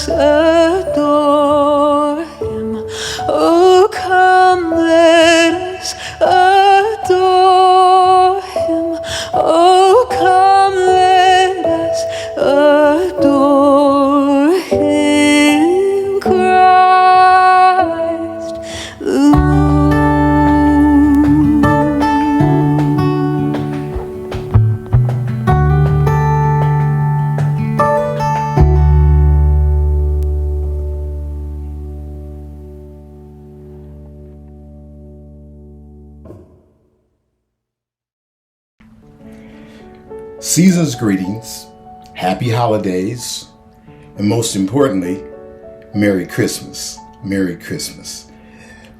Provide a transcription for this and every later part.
us adore him. Oh, come, let us adore him. Oh, come, let us adore him, Christ the Lord. Season's greetings, happy holidays, and most importantly, Merry Christmas. Merry Christmas.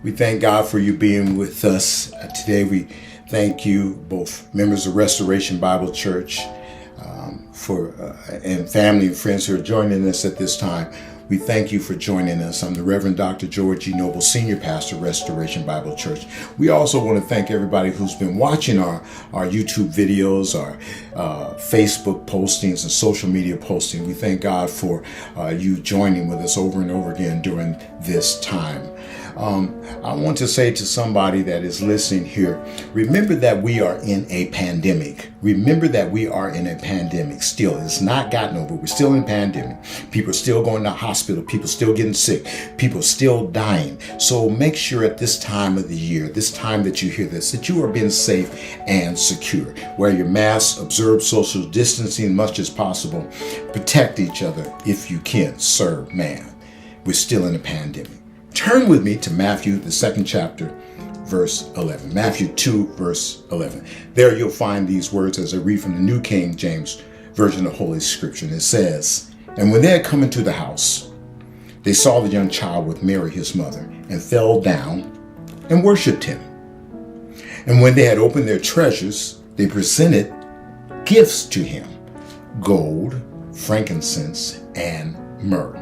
We thank God for you being with us today. We thank you, both members of Restoration Bible Church and family and friends who are joining us at this time. We thank you for joining us. I'm the Reverend Dr. George G. Noble, Senior Pastor, Restoration Bible Church. We also want to thank everybody who's been watching our YouTube videos, our Facebook postings, and social media postings. We thank God for you joining with us over and over again during this time. I want to say to somebody that is listening here, remember that we are in a pandemic. Remember that we are in a pandemic still. It's not gotten over. We're still in a pandemic. People are still going to hospital. People are still getting sick. People are still dying. So make sure at this time of the year, this time that you hear this, that you are being safe and secure. Wear your mask, observe social distancing as much as possible. Protect each other if you can. Serve man. We're still in a pandemic. Turn with me to Matthew, the 2nd chapter, verse 11. Matthew 2, verse 11. There you'll find these words as I read from the New King James Version of Holy Scripture. And it says, "And when they had come into the house, they saw the young child with Mary his mother, and fell down and worshipped him. And when they had opened their treasures, they presented gifts to him, gold, frankincense, and myrrh."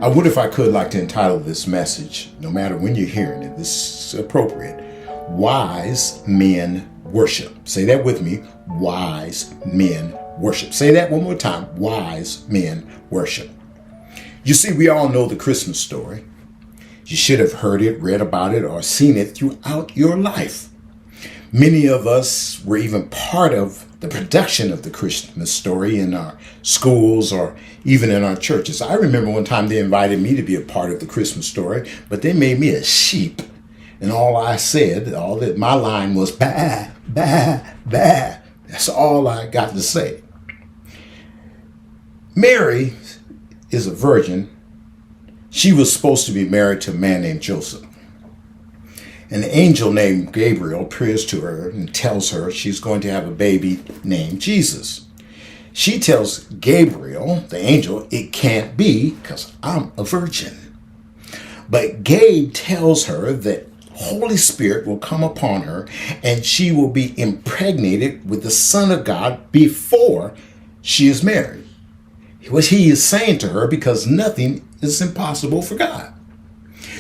I would, if I could, like to entitle this message, no matter when you're hearing it, this is appropriate, Wise Men Worship. Say that with me, Wise Men Worship. Say that one more time, Wise Men Worship. You see, we all know the Christmas story. You should have heard it, read about it, or seen it throughout your life. Many of us were even part of the production of the Christmas story in our schools or even in our churches. I remember one time they invited me to be a part of the Christmas story, but they made me a sheep. And all I said, my line was, bah, bah, bah. That's all I got to say. Mary is a virgin. She was supposed to be married to a man named Joseph. An angel named Gabriel appears to her and tells her she's going to have a baby named Jesus. She tells Gabriel, the angel, it can't be because I'm a virgin. But Gabe tells her that Holy Spirit will come upon her and she will be impregnated with the Son of God before she is married. What he is saying to her, because nothing is impossible for God.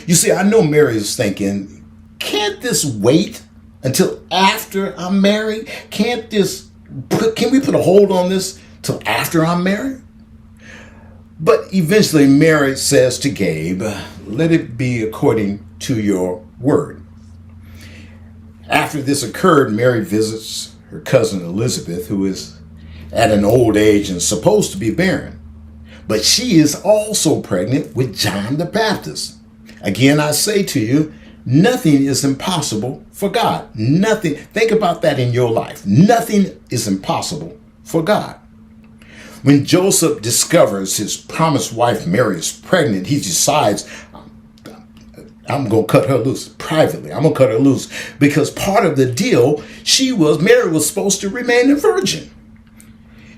You see, I know Mary is thinking, can't this wait until after I'm married? Can we put a hold on this till after I'm married? But eventually Mary says to Gabe, let it be according to your word. After this occurred, Mary visits her cousin Elizabeth, who is at an old age and supposed to be barren. But she is also pregnant with John the Baptist. Again, I say to you, nothing is impossible for God. Nothing. Think about that in your life. Nothing is impossible for God. When Joseph discovers his promised wife Mary is pregnant, he decides, I'm going to cut her loose privately. I'm going to cut her loose because part of the deal, Mary was supposed to remain a virgin.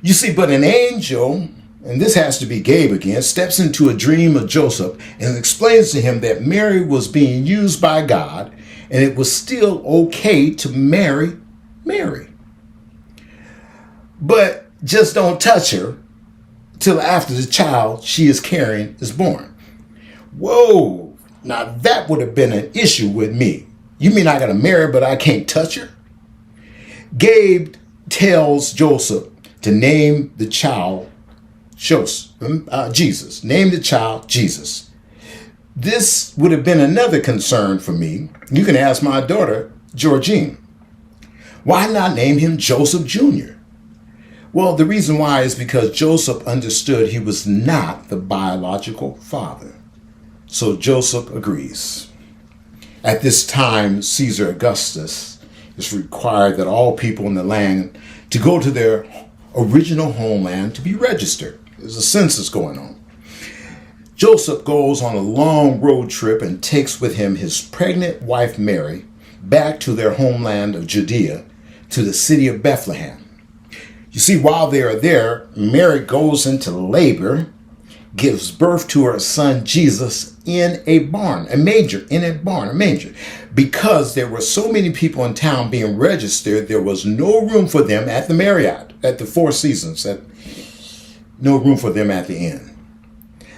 You see, but an angel, and this has to be Gabe again, steps into a dream of Joseph and explains to him that Mary was being used by God and it was still okay to marry Mary. But just don't touch her till after the child she is carrying is born. Whoa, now that would have been an issue with me. You mean I got to marry her, but I can't touch her? Gabe tells Joseph to name the child Jesus. Named the child Jesus. This would have been another concern for me. You can ask my daughter, Georgine. Why not name him Joseph Jr.? Well, the reason why is because Joseph understood he was not the biological father. So Joseph agrees. At this time, Caesar Augustus is required that all people in the land to go to their original homeland to be registered. There's a census going on. Joseph goes on a long road trip and takes with him his pregnant wife Mary back to their homeland of Judea, to the city of Bethlehem. You see, while they are there, Mary goes into labor, gives birth to her son Jesus in a barn, a manger. Because there were so many people in town being registered, there was no room for them at the Marriott, at the Four Seasons, no room for them at the inn.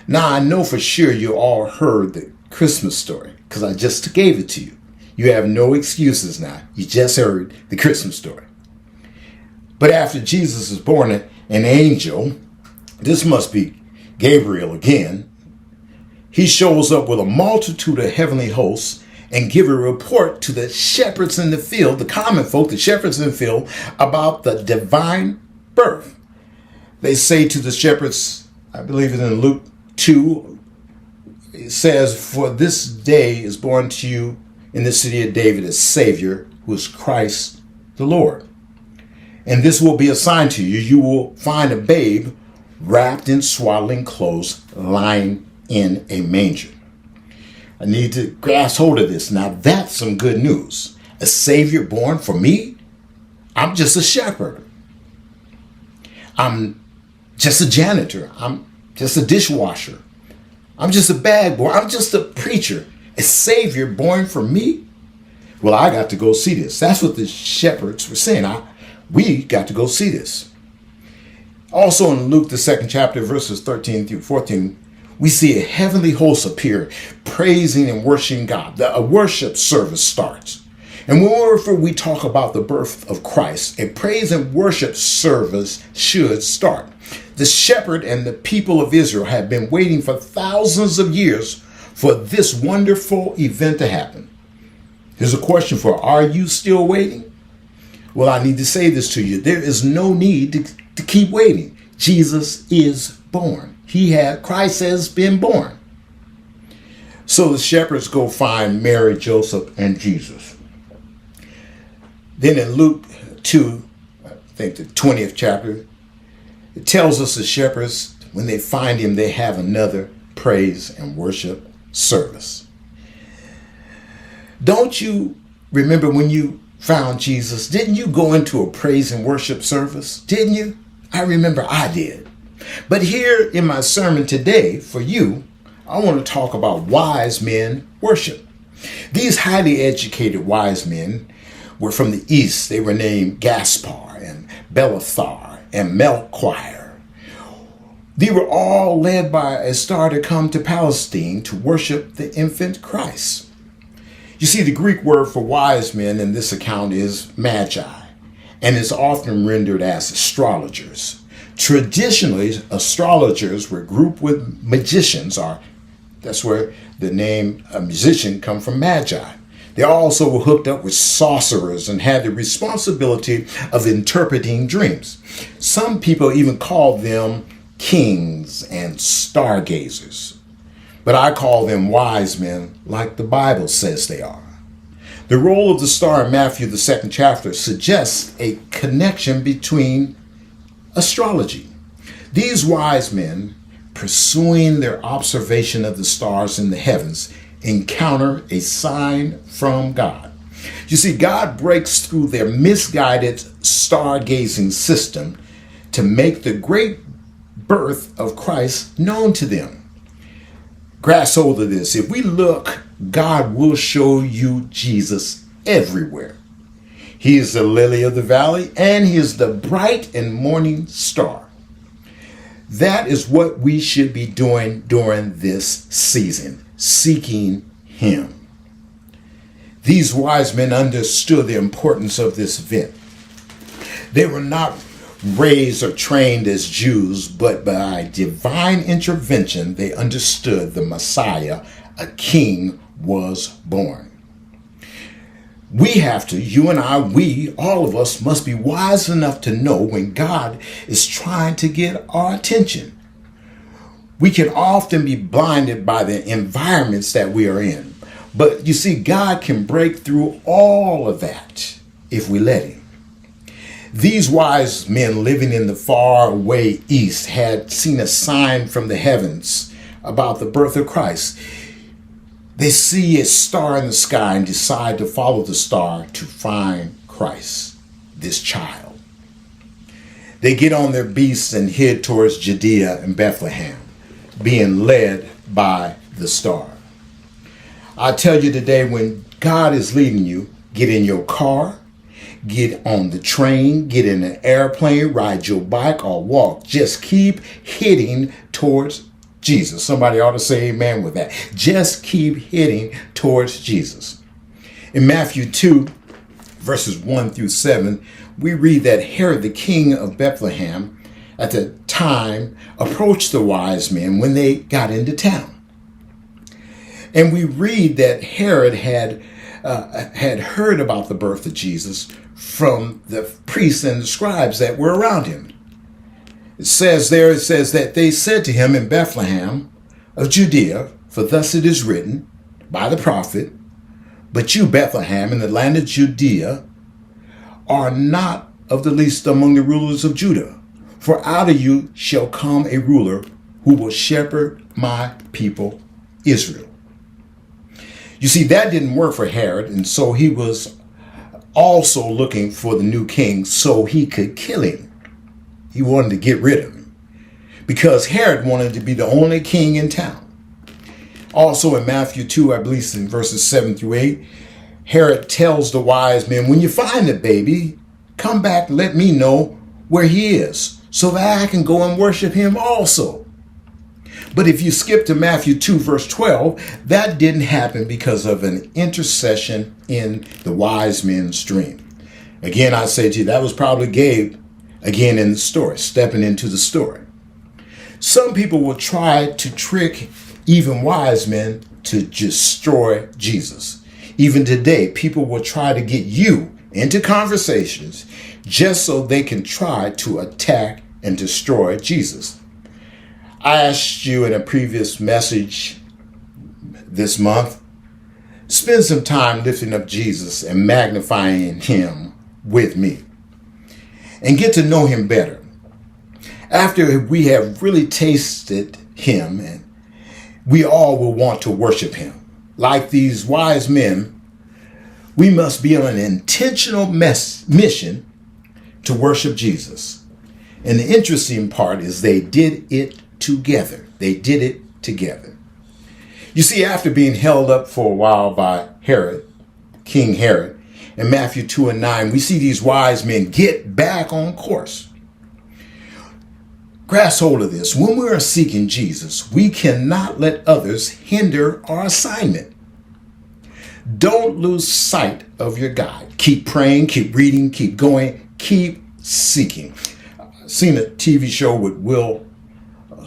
Now, I know for sure you all heard the Christmas story, because I just gave it to you. You have no excuses now. You just heard the Christmas story. But after Jesus is born, an angel, this must be Gabriel again, he shows up with a multitude of heavenly hosts and give a report to the shepherds in the field, the common folk, the shepherds in the field, about the divine birth. They say to the shepherds, I believe it's in Luke 2, it says, for this day is born to you in the city of David a Savior, who is Christ the Lord. And this will be a sign to you. You will find a babe wrapped in swaddling clothes, lying in a manger. I need to grasp hold of this. Now that's some good news. A Savior born for me? I'm just a shepherd. I'm just a janitor. I'm just a dishwasher. I'm just a bag boy. I'm just a preacher. A Savior born for me? Well, I got to go see this. That's what the shepherds were saying. We got to go see this. Also in Luke, the 2nd chapter, verses 13 through 14, we see a heavenly host appear, praising and worshiping God. A worship service starts. And whenever we talk about the birth of Christ, a praise and worship service should start. The shepherd and the people of Israel have been waiting for thousands of years for this wonderful event to happen. Here's a question are you still waiting? Well, I need to say this to you. There is no need to keep waiting. Jesus is born. Christ has been born. So the shepherds go find Mary, Joseph, and Jesus. Then in Luke 2, I think the 20th chapter, it tells us the shepherds, when they find him, they have another praise and worship service. Don't you remember when you found Jesus? Didn't you go into a praise and worship service? Didn't you? I remember I did. But here in my sermon today for you, I want to talk about wise men worship. These highly educated wise men were from the east. They were named Gaspar and Belathar and Melchior. They were all led by a star to come to Palestine to worship the infant Christ. You see, the Greek word for wise men in this account is magi, and is often rendered as astrologers. Traditionally, astrologers were grouped with magicians, that's where the name a musician come from, magi. They also were hooked up with sorcerers and had the responsibility of interpreting dreams. Some people even called them kings and stargazers. But I call them wise men like the Bible says they are. The role of the star in Matthew, the 2nd chapter, suggests a connection between astrology. These wise men, pursuing their observation of the stars in the heavens, encounter a sign from God. You see, God breaks through their misguided stargazing system to make the great birth of Christ known to them. Grasp hold of this. If we look, God will show you Jesus everywhere. He is the lily of the valley, and he is the bright and morning star. That is what we should be doing during this season, seeking him. These wise men understood the importance of this event. They were not raised or trained as Jews, but by divine intervention, they understood the Messiah, a king, was born. We have to, you and I, we, all of us must be wise enough to know when God is trying to get our attention. We can often be blinded by the environments that we are in. But you see, God can break through all of that if we let him. These wise men living in the far away east had seen a sign from the heavens about the birth of Christ. They see a star in the sky and decide to follow the star to find Christ, this child. They get on their beasts and head towards Judea and Bethlehem, being led by the star. I tell you today, when God is leading you, get in your car, get on the train, get in an airplane, ride your bike or walk. Just keep heading towards Jesus. Somebody ought to say amen with that. Just keep heading towards Jesus. In Matthew 2, verses 1 through 7, we read that Herod, the king of Bethlehem, at the time approached the wise men when they got into town. And we read that Herod had heard about the birth of Jesus from the priests and the scribes that were around him. It says that they said to him in Bethlehem of Judea, for thus it is written by the prophet, but you, Bethlehem, in the land of Judea, are not of the least among the rulers of Judah. For out of you shall come a ruler who will shepherd my people Israel. You see, that didn't work for Herod, and so he was also looking for the new king so he could kill him. He wanted to get rid of him because Herod wanted to be the only king in town. Also in Matthew 2, I believe in verses 7 through 8, Herod tells the wise men, when you find the baby, come back and let me know where he is so that I can go and worship him also. But if you skip to Matthew 2, verse 12, that didn't happen because of an intercession in the wise men's dream. Again, I say to you, that was probably Gabe, again in the story, stepping into the story. Some people will try to trick even wise men to destroy Jesus. Even today, people will try to get you into conversations just so they can try to attack and destroy Jesus. I asked you in a previous message this month, spend some time lifting up Jesus and magnifying him with me and get to know him better. After we have really tasted him, and we all will want to worship him. Like these wise men, we must be on an intentional mission to worship Jesus. And the interesting part is they did it together. They did it together. You see, after being held up for a while by Herod, King Herod, in Matthew 2 and 9, we see these wise men get back on course. Grasp hold of this. When we are seeking Jesus, we cannot let others hinder our assignment. Don't lose sight of your God. Keep praying, keep reading, keep going, keep seeking. I've seen a TV show with Will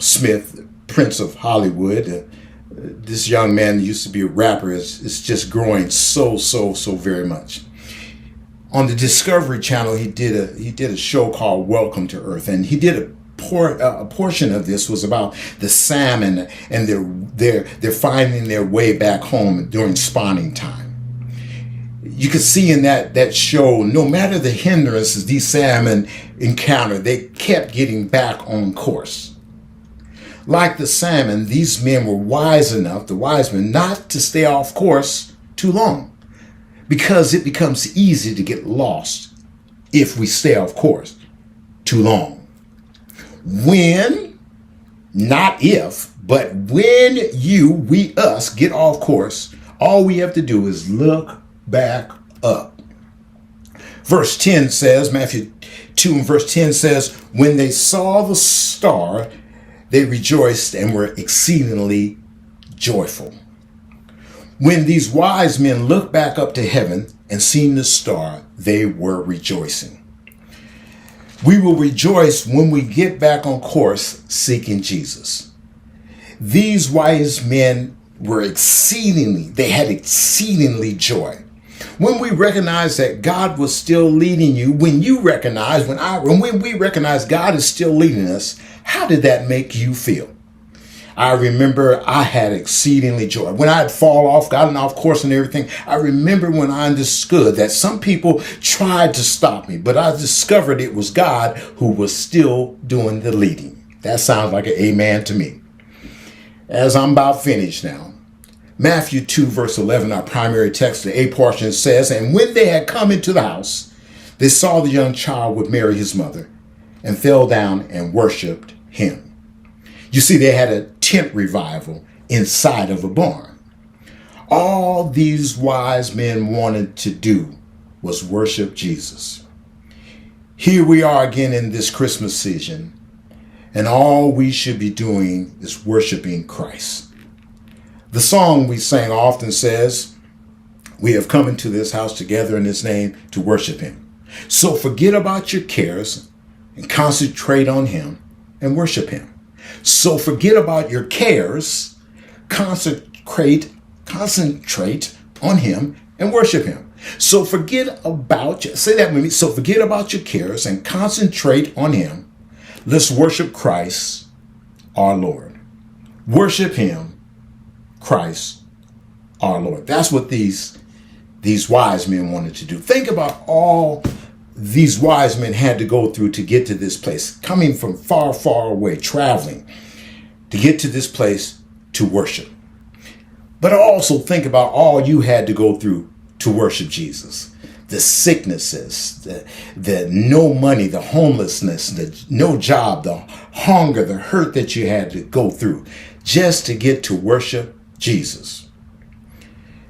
Smith, Prince of Hollywood. This young man used to be a rapper, is just growing so very much. On the Discovery Channel, he did a show called Welcome to Earth, and he did a portion of this was about the salmon and they're finding their way back home during spawning time. You could see in that show, no matter the hindrances these salmon encountered, they kept getting back on course. Like the salmon, these men were wise enough, the wise men, not to stay off course too long, because it becomes easy to get lost if we stay off course too long. When, not if, but when us get off course, all we have to do is look back up. Verse 10 says, Matthew 2 and verse 10 says, when they saw the star, they rejoiced and were exceedingly joyful. When these wise men looked back up to heaven and seen the star, they were rejoicing. We will rejoice when we get back on course seeking Jesus. These wise men they had exceedingly joy. When we recognize that God was still leading you, when we recognize God is still leading us, how did that make you feel? I remember I had exceedingly joy. When I'd gotten off course and everything, I remember when I understood that some people tried to stop me, but I discovered it was God who was still doing the leading. That sounds like an amen to me. As I'm about finished now, Matthew 2 verse 11, our primary text, the A portion says, "And when they had come into the house, they saw the young child with Mary his mother, and fell down and worshiped him." You see, they had a tent revival inside of a barn. All these wise men wanted to do was worship Jesus. Here we are again in this Christmas season, and all we should be doing is worshiping Christ. The song we sing often says, "We have come into this house together in his name to worship him." So forget about your cares and concentrate on him and worship him. So forget about your cares, concentrate on him and worship him. So forget about your cares and concentrate on him. Let's worship Christ, our Lord. Worship him, Christ, our Lord. That's what these wise men wanted to do. Think about all these wise men had to go through to get to this place, coming from far, far away, traveling to get to this place to worship. But also think about all you had to go through to worship Jesus. The sicknesses, the no money, the homelessness, the no job, the hunger, the hurt that you had to go through just to get to worship Jesus.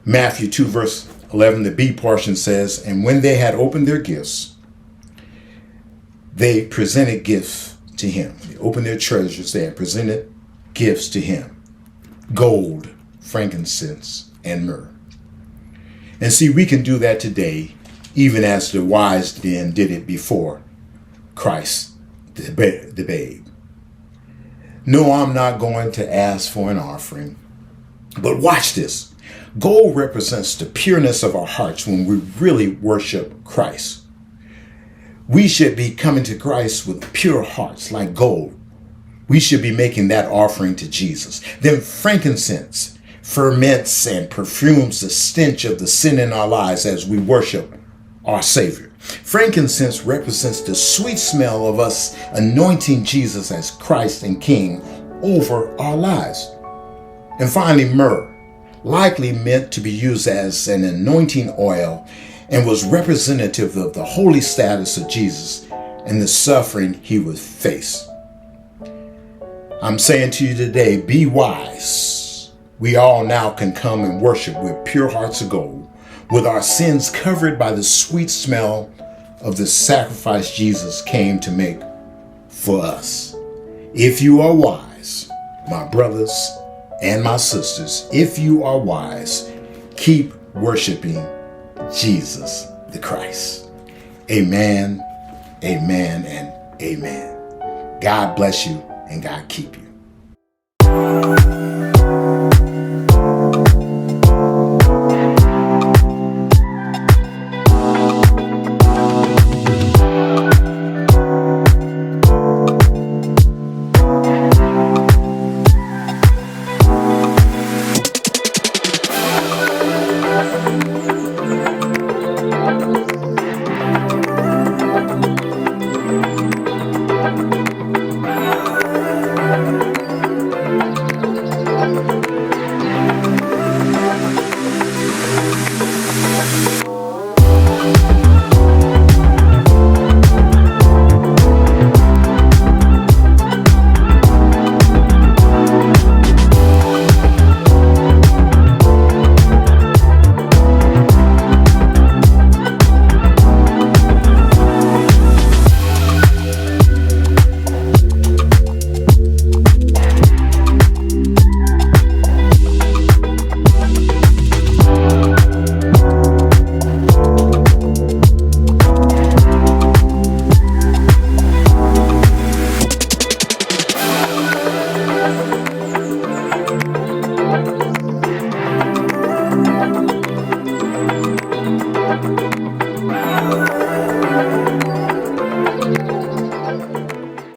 Matthew 2 verse 11, the B portion says, "And when they had opened their gifts, they presented gifts to him." They opened their treasures, they had presented gifts to him. Gold, frankincense, and myrrh. And see, we can do that today, even as the wise men did it before Christ, the babe. No, I'm not going to ask for an offering. But watch this. Gold represents the pureness of our hearts when we really worship Christ. We should be coming to Christ with pure hearts like gold. We should be making that offering to Jesus. Then frankincense ferments and perfumes the stench of the sin in our lives as we worship our Savior. Frankincense represents the sweet smell of us anointing Jesus as Christ and King over our lives. And finally, myrrh, likely meant to be used as an anointing oil and was representative of the holy status of Jesus and the suffering he would face. I'm saying to you today, be wise. We all now can come and worship with pure hearts of gold, with our sins covered by the sweet smell of the sacrifice Jesus came to make for us. If you are wise, my brothers and my sisters, if you are wise, keep worshiping Jesus the Christ. Amen, amen, and amen. God bless you and God keep you.